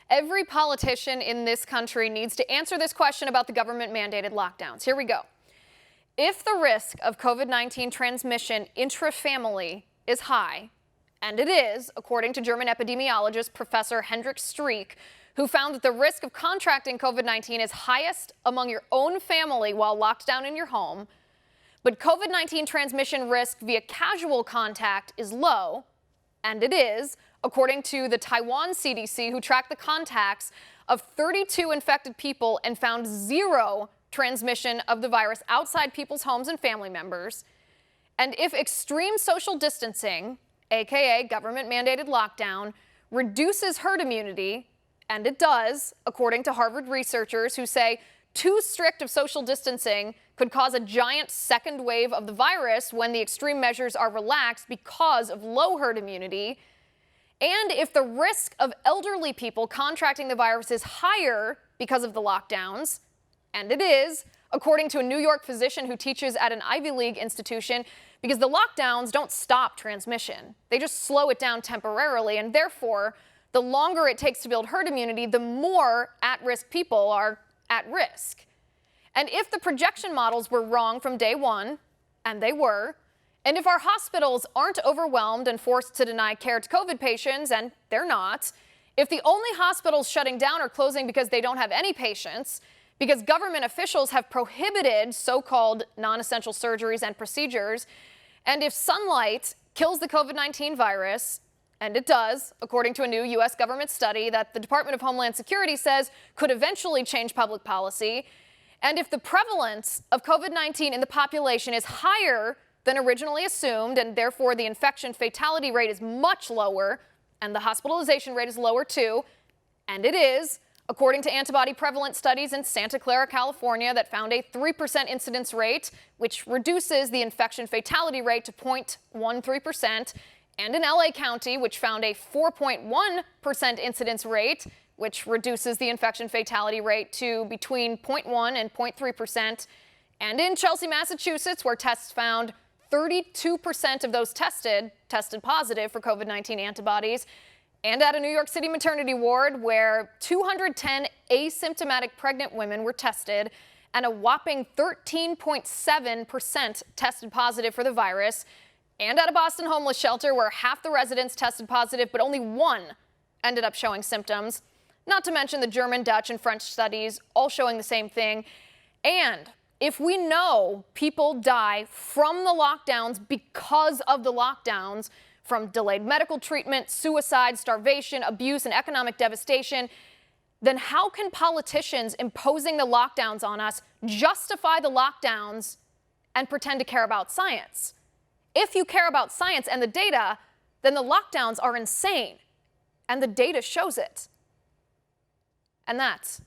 Every politician in this country needs to answer this question about the government-mandated lockdowns. Here we go. If the risk of COVID-19 transmission intra-family is high, and it is, according to German epidemiologist Professor Hendrik Streeck, who found that the risk of contracting COVID-19 is highest among your own family while locked down in your home, but COVID-19 transmission risk via casual contact is low, and it is, according to the Taiwan CDC, who tracked the contacts of 32 infected people and found zero transmission of the virus outside people's homes and family members. And if extreme social distancing, aka government-mandated lockdown, reduces herd immunity, and it does, according to Harvard researchers who say too strict of social distancing could cause a giant second wave of the virus when the extreme measures are relaxed because of low herd immunity. And if the risk of elderly people contracting the virus is higher because of the lockdowns, and it is, according to a New York physician who teaches at an Ivy League institution, because the lockdowns don't stop transmission. They just slow it down temporarily, and therefore, the longer it takes to build herd immunity, the more at-risk people are at risk. And if the projection models were wrong from day one, and they were, and if our hospitals aren't overwhelmed and forced to deny care to COVID patients, and they're not, if the only hospitals shutting down are closing because they don't have any patients, because government officials have prohibited so-called non-essential surgeries and procedures, and if sunlight kills the COVID-19 virus, and it does, according to a new U.S. government study that the Department of Homeland Security says could eventually change public policy, and if the prevalence of COVID-19 in the population is higher than originally assumed, and therefore the infection fatality rate is much lower, and the hospitalization rate is lower too, and it is, according to antibody prevalent studies in Santa Clara, California, that found a 3% incidence rate, which reduces the infection fatality rate to 0.13%, and in LA County, which found a 4.1% incidence rate, which reduces the infection fatality rate to between 0.1 and 0.3%, and in Chelsea, Massachusetts, where tests found 32% of those tested positive for COVID-19 antibodies, and at a New York City maternity ward where 210 asymptomatic pregnant women were tested and a whopping 13.7% tested positive for the virus, and at a Boston homeless shelter where half the residents tested positive but only one ended up showing symptoms, not to mention the German, Dutch, and French studies all showing the same thing. And if we know people die from the lockdowns because of the lockdowns, from delayed medical treatment, suicide, starvation, abuse, and economic devastation, then how can politicians imposing the lockdowns on us justify the lockdowns and pretend to care about science? If you care about science and the data, then the lockdowns are insane, and the data shows it. And that's